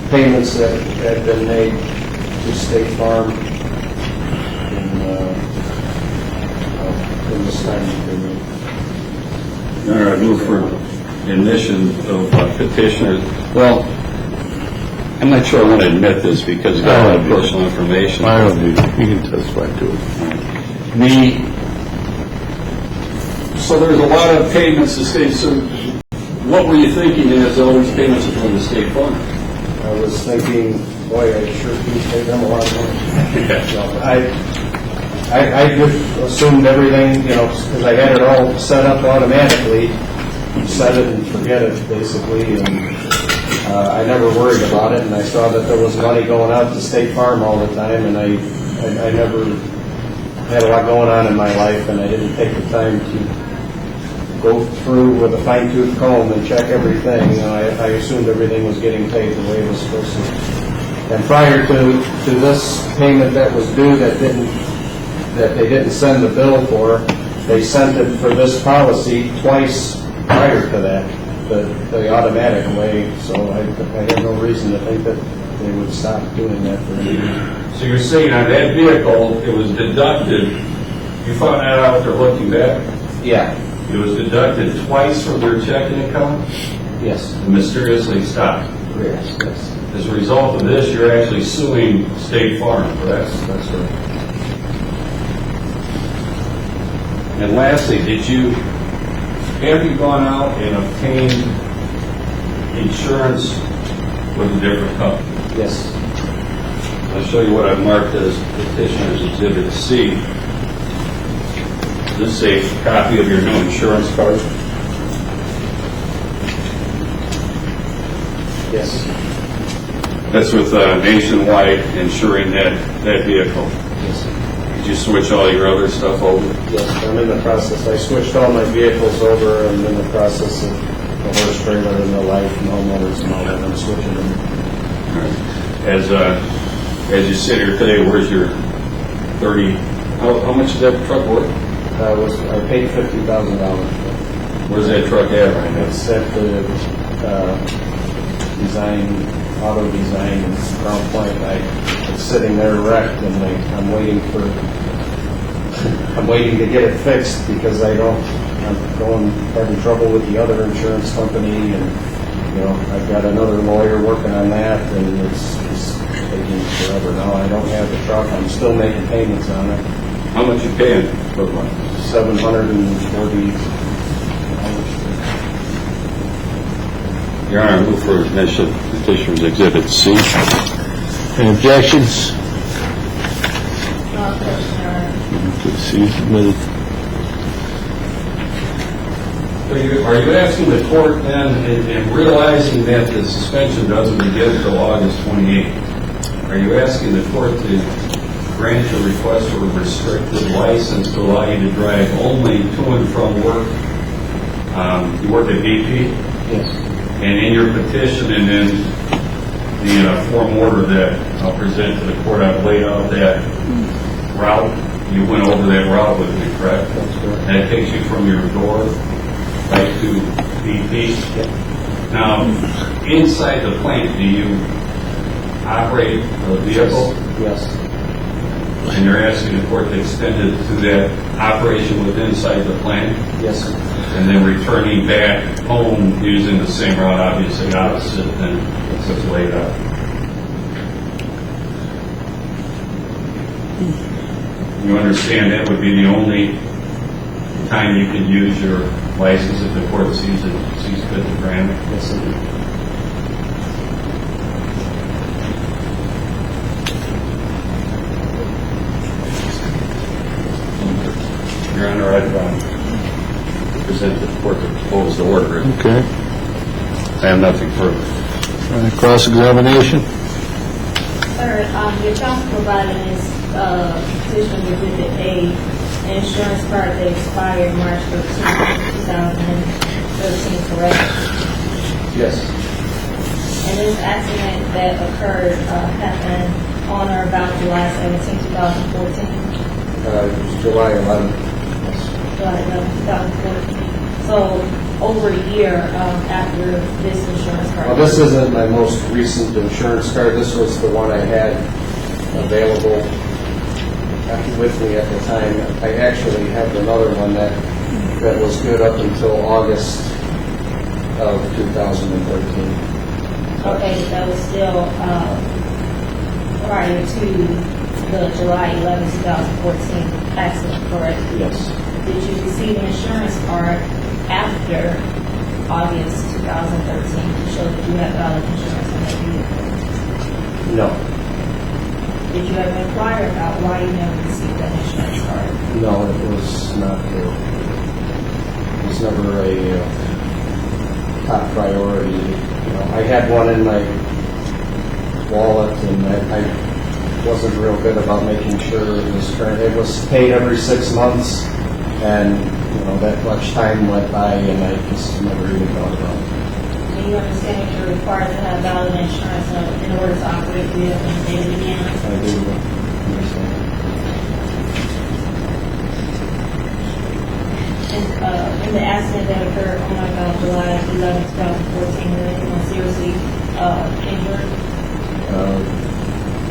payments that had been made to State Farm in this time period. I move for admission of petitioner. Well, I'm not sure I want to admit this because it's got a lot of personal information. I don't need it. You can testify to it. So there's a lot of payments to state. So what were you thinking as all these payments are going to State Farm? I was thinking, boy, I sure do pay them a lot of money. So I just assumed everything, because I had it all set up automatically. Set it and forget it, basically, and I never worried about it, and I saw that there was money going out to State Farm all the time, and I never had a lot going on in my life, and I didn't take the time to go through with a fine-tooth comb and check everything. I assumed everything was getting paid the way it was supposed to. And prior to this payment that was due that they didn't send the bill for, they sent it for this policy twice prior to that, the automatic way, so I had no reason to think that they would stop doing that for any reason. So you're saying on that vehicle, it was deducted, you found that out after looking back? Yeah. It was deducted twice from their checking account? Yes. And mysteriously stopped? Yes. As a result of this, you're actually suing State Farm, correct? That's right. And lastly, have you gone out and obtained insurance with a different company? Yes. I'll show you what I've marked as Petitioner's Exhibit C. This is a copy of your new insurance card. Yes. That's with Nationwide insuring that vehicle. Yes. Did you switch all your other stuff over? Yes, I'm in the process. I switched all my vehicles over. I'm in the process of the horse trailer and the life and homeowners and all that. I'm switching them. All right. As you sit here today, where's your 30? How much is that truck worth? I paid $50,000. Where's that truck at right now? It's at the auto design in Crown Point. It's sitting there wrecked, and I'm waiting to get it fixed because I'm having trouble with the other insurance company, and I've got another lawyer working on that, and it's taking forever now. I don't have the truck. I'm still making payments on it. How much you paying per month? $740. Your Honor, I move for admission of Petitioner's Exhibit C. Any objections? C submitted. Are you asking the court then, in realizing that the suspension doesn't begin until August 28th, are you asking the court to grant your request for a restricted license to allow you to drive only to and from work? You work at BP? Yes. And in your petition and in the form order that I'll present to the court, I've laid out that route. You went over that route with me, correct? That's correct. That takes you from your door right to BP. Yep. Now, inside the plant, do you operate a vehicle? Yes. And you're asking the court to extend it to that operation within inside the plant? Yes, sir. And then returning back home using the same route, obviously opposite than what's laid out. You understand that would be the only time you can use your license if the court sees fit to grant it? Yes, sir. Your Honor, I'd present to the court the proposed order. Okay. I have nothing further. Cross-examination? Sir, your counsel provided this petition with Exhibit A, an insurance card that expired March 13, 2013, correct? Yes. And this accident that occurred happened on or about July 17, 2014? It was July 11th. July 11, 2014. So over a year after this insurance card. Well, this isn't my most recent insurance card. This was the one I had available with me at the time. I actually have another one that was good up until August of 2013. Okay, that was still prior to the July 11, 2014 accident, correct? Yes. Did you receive an insurance card after August 2013 to show that you had valid insurance on that vehicle? No. Did you ever inquire about why you never received that insurance card? No, it was not. It was never a top priority. You know, I had one in my wallet, and I wasn't real good about making sure it was current. It was paid every 6 months, and you know that much time went by, and I just never even thought about it. Do you understand that you're required to have valid insurance in order to operate the vehicle in the state of Indiana? I do understand. And in the accident that occurred on July 11, 2014, did anyone seriously injured?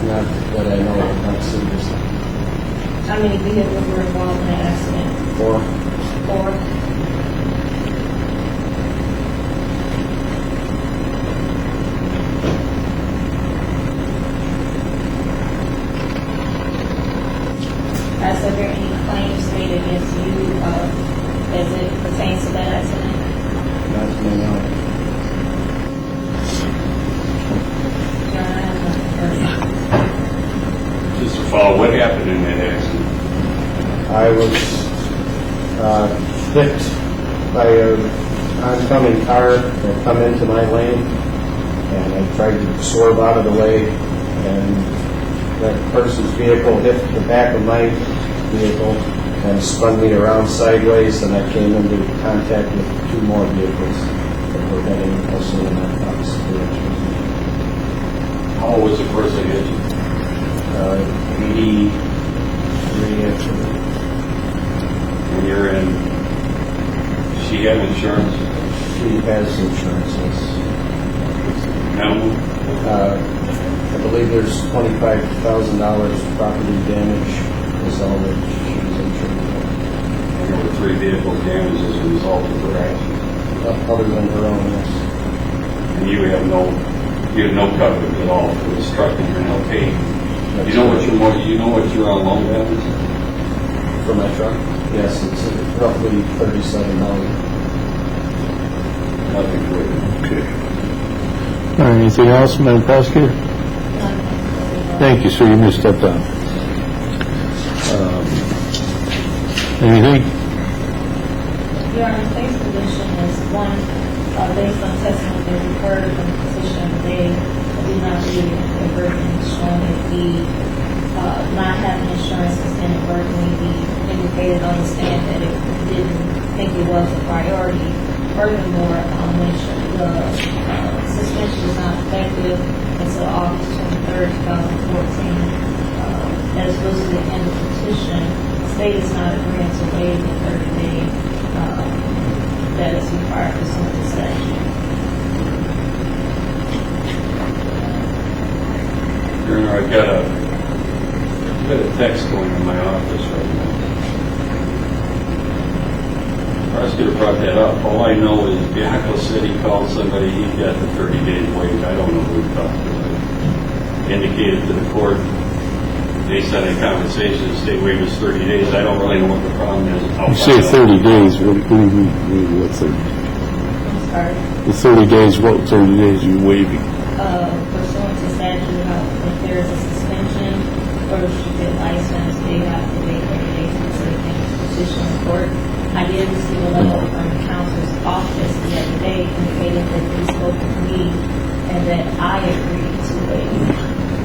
Not that I know of, not seriously. How many vehicles were involved in that accident? 4. 4. Has there been any claims made against you as it pertains to that accident? Not to my knowledge. John, I have nothing further. Just to follow, what happened in that accident? I was hit by an oncoming car that come into my lane, and I tried to swerve out of the way, and that person's vehicle hit the back of my vehicle and spun me around sideways, and I came into contact with 2 more vehicles that were heading also in that opposite direction. How old was the person that hit you? 83 actually. When you're in, she had insurance? She has insurance, yes. Minimum? I believe there's $25,000 property damage is all that she's insured for. And there were 3 vehicles damaged as a result of her accident. Other than her own, yes. And you have no coverage at all for this truck and you're now paying. You know what your on loan balance is? For my truck? Yes, it's roughly $37. Nothing for you. Okay. All right, anything else, Madam Prosecutor? Thank you, sir. You may step down. Anything? Your Honor, today's position is one, based on testimony that we heard from the physician, they did not believe the burden showing that the not having insurance is inadvertently indicated on the stand that it didn't think it was a priority. Furthermore, when the suspension was not effective until August 23rd, 2014, as opposed to the end of the petition, the state is not agreeing to waive the 30-day that is required for some of the statute. Your Honor, I've got a text going in my office right now. The prosecutor brought that up. All I know is Bianco said he called somebody, he got the 30 days wait. I don't know who he talked to. Indicated to the court, based on a conversation, the state waive is 30 days. I don't really know what the problem is. You say 30 days. What do you mean? What 30? I'm sorry. The 30 days, what 30 days are you waiving? Pursuant to statute, if there is a suspension or restricted license, they have to wait 30 days to petition the court. I did receive a letter from the counsel's office the other day indicating that they spoke with me and that I agreed to waive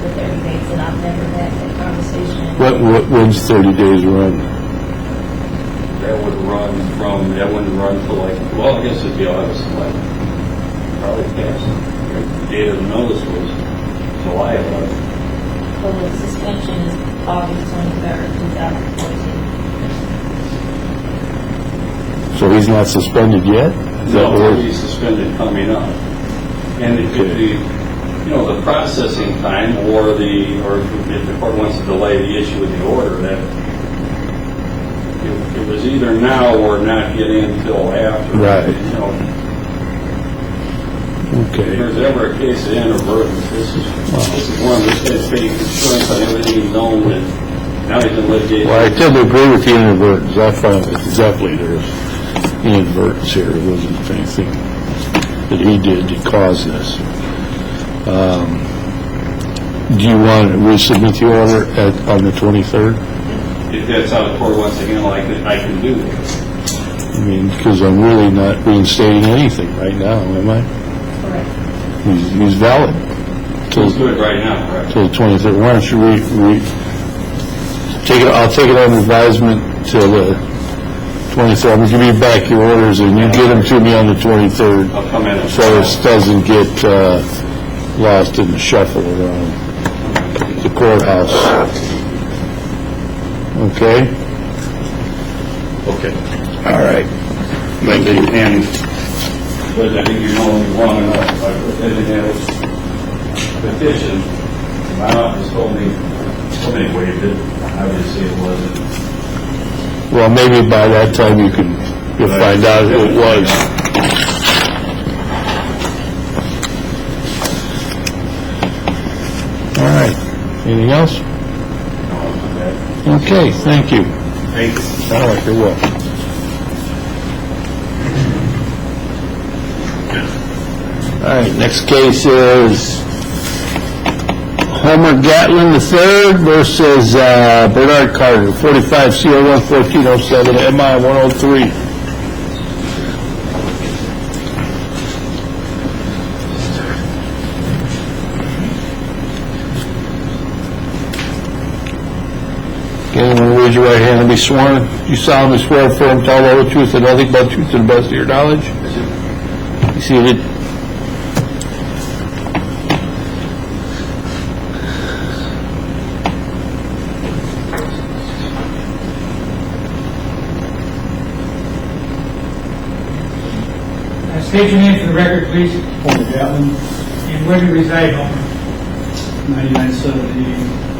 the 30 days, and I've never had that conversation. When's 30 days run? That wouldn't run to well, I guess it'd be August 11th. Probably past. The date of the notice was July 11th. Well, the suspension is August 23rd, 2014. So he's not suspended yet? No, will be suspended coming up. And it could be, the processing time or if the court wants to delay the issue of the order, that it was either now or not get in until after. Right. Okay. If there's ever a case of inadvertence, this is one that's going to take insurance on everything he's known, and now he's in litigation. Well, I tend to agree with the inadvertence. I find that definitely there's inadvertence here. It wasn't anything that he did to cause this. Do you want to resubmit the order on the 23rd? If that's how the court wants to handle it, I can do that. I mean, because I'm really not reinstating anything right now, am I? Correct. He's valid. Let's do it right now, correct? Till the 23rd. Why don't you take it? I'll take it on advisement till the 23rd. I'm going to give you back your orders, and you get them to me on the 23rd. I'll come in. So it doesn't get lost in the shuffle around the courthouse. Okay? Okay. All right. Thank you. And but I think you know me long enough. I put in a petition. My office told me somebody waived it. Obviously it wasn't. Well, maybe by that time you'll find out who it was. All right. Anything else? Okay, thank you. Thank you. All right, you're welcome. All right, next case is Homer Gatlin III versus Bernard Carter, 45 CO1 1407 MI 103. Anyone raise your right hand and be sworn? You solemnly swear or affirm to tell all the truth and nothing but the truth to the best of your knowledge? Be seated. State your name for the record, please. Homer Gatlin, And where do you reside, Homer? 9970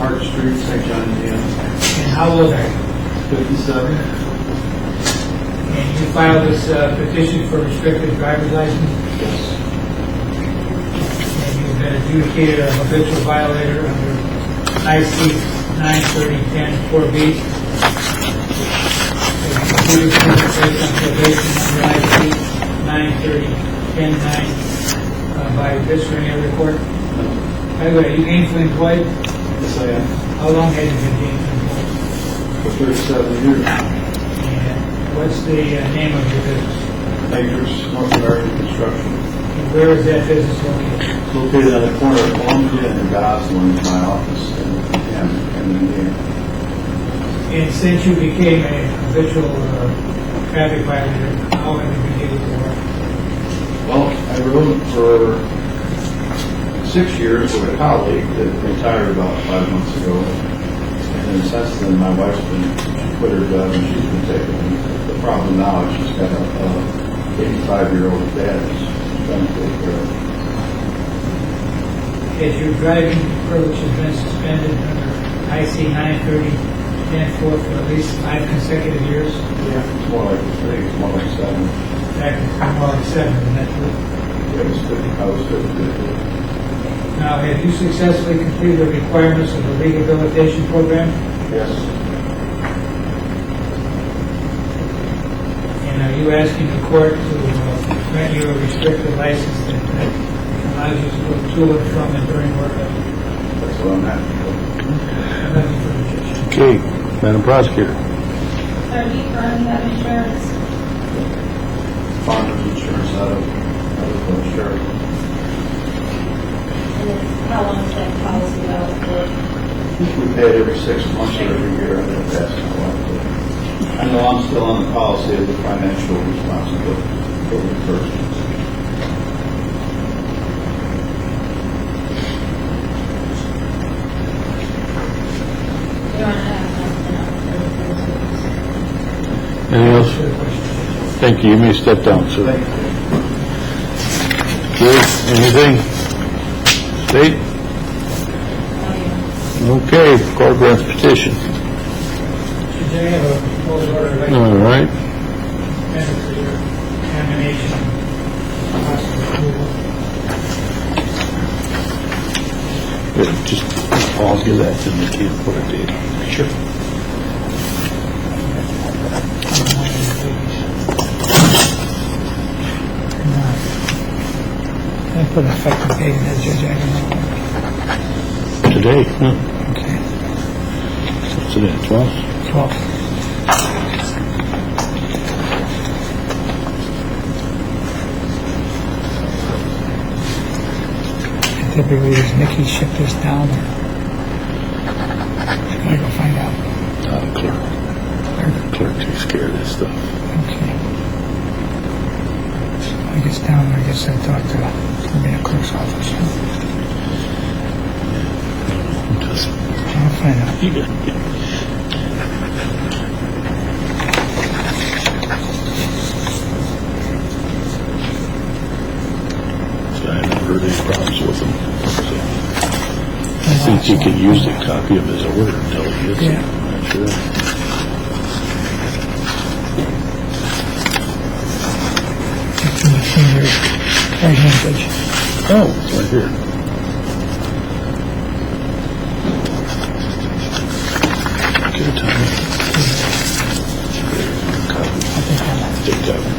Hart Street, St. John, Indiana. And how old are you? 57. And you filed this petition for restricted driver's license? Yes. And you've been adjudicated a habitual violator under IC 930-10-4B. You've been placed on probation under IC 930-10-9 by this or any other court. By the way, are you gainfully employed? Yes, I am. How long have you been gainfully employed? For 37 years. And what's the name of your business? Majors, North American Construction. And where is that business located? It's located on the corner of Columbia and Gosselin, my office in Indiana. And since you became a habitual traffic violator, how have you been able to work? Well, I rode for 6 years with a colleague that retired about 5 months ago. And then since then, my wife's she quit her job and she's been taking the problem now is she's got a 85-year-old dad who's trying to take care of. Has your driving privilege has been suspended under IC 930-10-4 for at least 5 consecutive years? Yeah, it's more like 3, it's more like 7. That is more like 7, isn't that true? Yeah, it was 50, I was 50. Now, have you successfully completed the requirements of the rehabilitation program? Yes. And are you asking the court to grant you a restricted license that allows you to go to and from and during work hours? That's what I'm asking for. Nothing for the judge. Okay, Madam Prosecutor. Sir, do you currently have insurance? Farmer's insurance out of insurance. And then how long is that policy valid for? We pay it every 6 months or every year, and then pass it along. I know I'm still on the policy of the financial responsibility for the person. Your Honor, I have nothing else. Anything else? Thank you. You may step down, sir. Thank you. Anything? State? Okay, court grants petition. Today, I have a proposed order, I'd like to All right. amend for your examination, possible approval. Yeah, just, I'll give that to Nikki and put it in. Sure. I put an effective date in there, Judge, I don't know. Today, huh? Okay. What's today, 12? 12. Typically, does Nikki ship this down, or? I'm gonna go find out. Clerk. Clerk takes care of this stuff. Okay. When it gets down there, I guess I'll talk to the clerk's office. I'll find out. You got it. So I haven't heard any problems with them. So I think you can use a copy of his order until he gets it. Yeah. I'm not sure. It's in the senior right-hand page. Oh, it's right here. Give it to me. Take that one.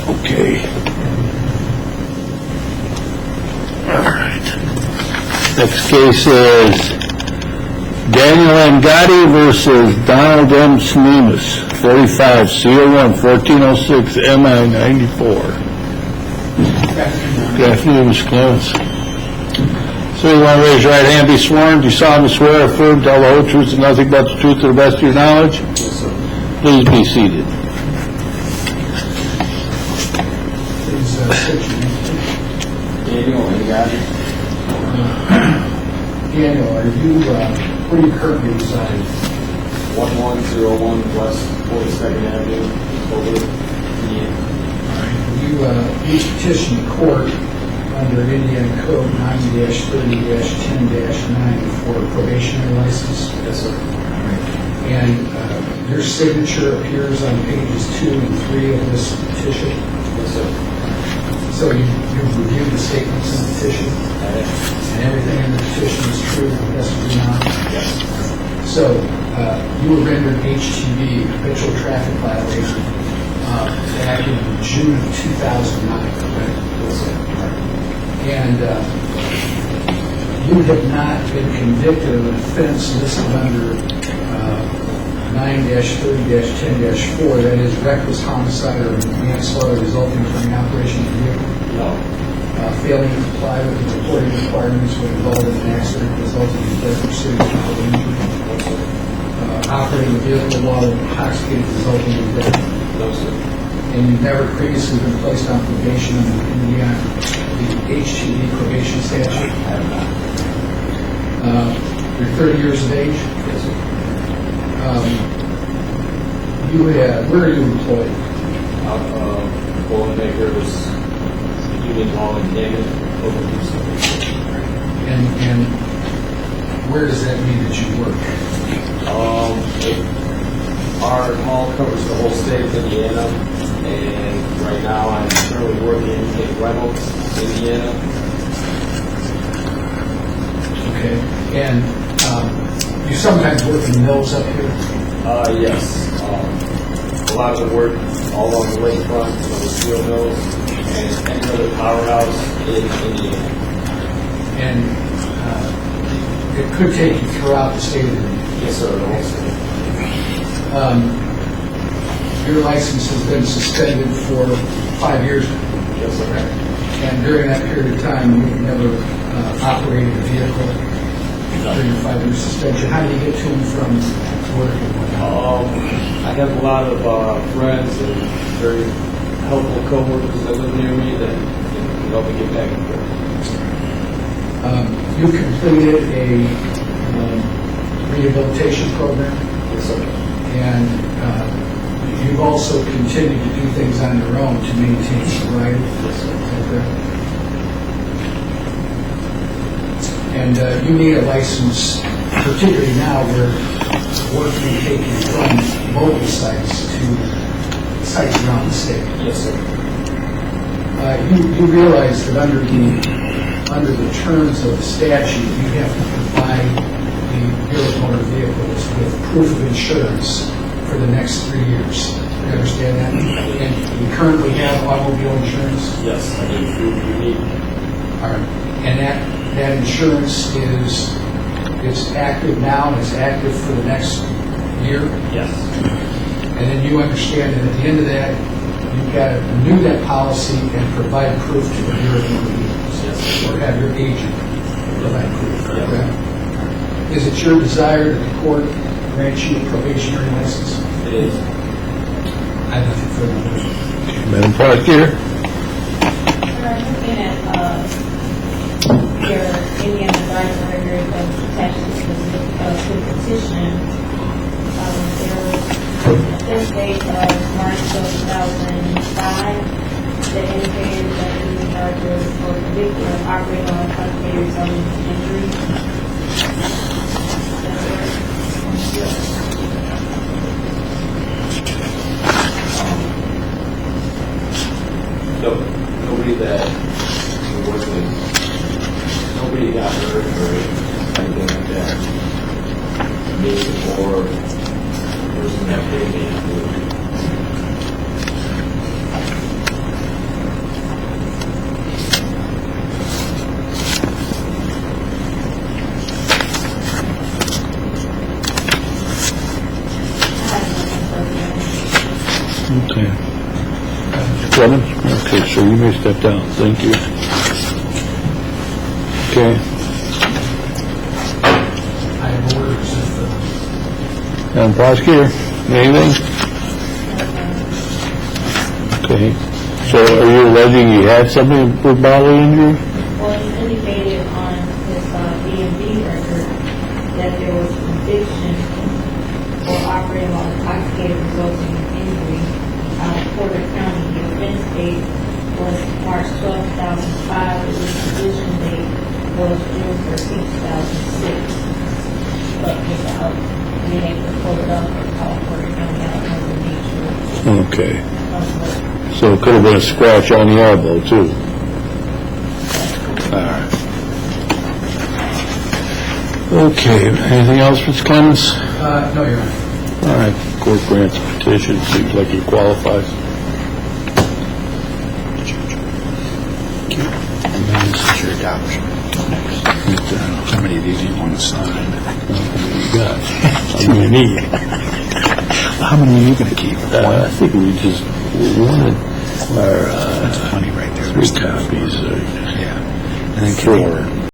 Okay. All right. Next case is Daniel M. Gotti versus Donald M. Sneemus, 45 CO1 1406 MI 94. Good afternoon, Mr. Clemens. So you want to raise your right hand, be sworn? Do you solemnly swear or affirm to tell the whole truth and nothing but the truth to the best of your knowledge? Yes, sir. Please be seated. Please, state your name. Daniel, you got it? Daniel, are you, where do you currently reside? 1101 West 42nd Avenue, over Indiana. You petitioned the court under Indiana Code 90-30-10-9 for a probationary license. Yes, sir. And your signature appears on pages 2 and 3 of this petition. Yes, sir. So you've reviewed the statements in the petition, I have. and everything in the petition is true to the best of your knowledge? Yes. So you were rendered HTV, habitual traffic violation, back in June of 2009, correct? Yes, sir. And you have not been convicted of an offense listed under 9-30-10-4, that is reckless homicide or manslaughter resulting from the operation of the vehicle. No. Failing to comply with the reporting requirements would result in an accident resulting in death or serious bodily injury. Operating the vehicle while intoxicated resulting in death. No, sir. And you've never previously been placed on probation under the HTV probation statute. I have not. You're 30 years of age. Yes, sir. Where are you employed? Boilermakers, Union Hall in David, over And where does that mean that you work? Our hall covers the whole state of Indiana, and right now I'm currently working in Reynolds, Indiana. Okay. And you sometimes work in mills up here? Yes. A lot of the work all along the lakefront, the steel mills, and any other powerhouse in Indiana. And it could take you throughout the state of Indiana. Yes, sir. Also. Your license has been suspended for 5 years now. Yes, sir. And during that period of time, you've never operated a vehicle during your 5-year suspension. How do you get to and from work and whatnot? I have a lot of friends and very helpful coworkers that live near me that can help me get back and forth. You completed a rehabilitation program, Yes, sir. and you've also continued to do things on your own to maintain sobriety. Is that correct? And you need a license, particularly now where work may take you from mobile sites to sites around the state. Yes, sir. You realize that under the terms of the statute, you have to provide the Bureau of Motor Vehicles with proof of insurance for the next 3 years. You understand that? And you currently have automobile insurance? Yes, I mean, you need. All right. And that insurance is active now and is active for the next year? Yes. And then you understand that at the end of that, you've got to renew that policy and provide proof to the Bureau of Motor Vehicles. Yes. Or have your agent provide proof. Yeah. Correct? Is it your desire that the court grant you a probationary license? It is. I have nothing further. Madam Prosecutor? I'm looking at your Indiana driver record that's attached to the petition. There was this date of March 2005 that indicated that he was charged for convicted of operating on a truck resulting in injury. Nobody that wasn't, nobody got hurt or anything like that. Me or the person that paid me. Okay. Clemens? Okay, so you may step down. Thank you. Okay. I have orders of Madam Prosecutor, anything? Okay. So are you alleging you had something with bodily injury? Well, it's indicated on his DMV record that there was conviction for operating while intoxicated resulting in injury. Porter County, the offense date was March 12, 2005. The conviction date was June 13, 2006. But without being able to pull it up or call Porter County out of the nature Okay. of what. So it could have been a scratch on the elbow, too. All right. Okay. Anything else, Mr. Clemens? no, Your Honor. All right. Court grants a petition. Seems like you qualify. This is your adoption. Next. How many of these do you want to sign? What you got? I'm going to need. How many are you going to keep? I think we wanted our That's plenty right there. 3 copies. Yeah. And then Four.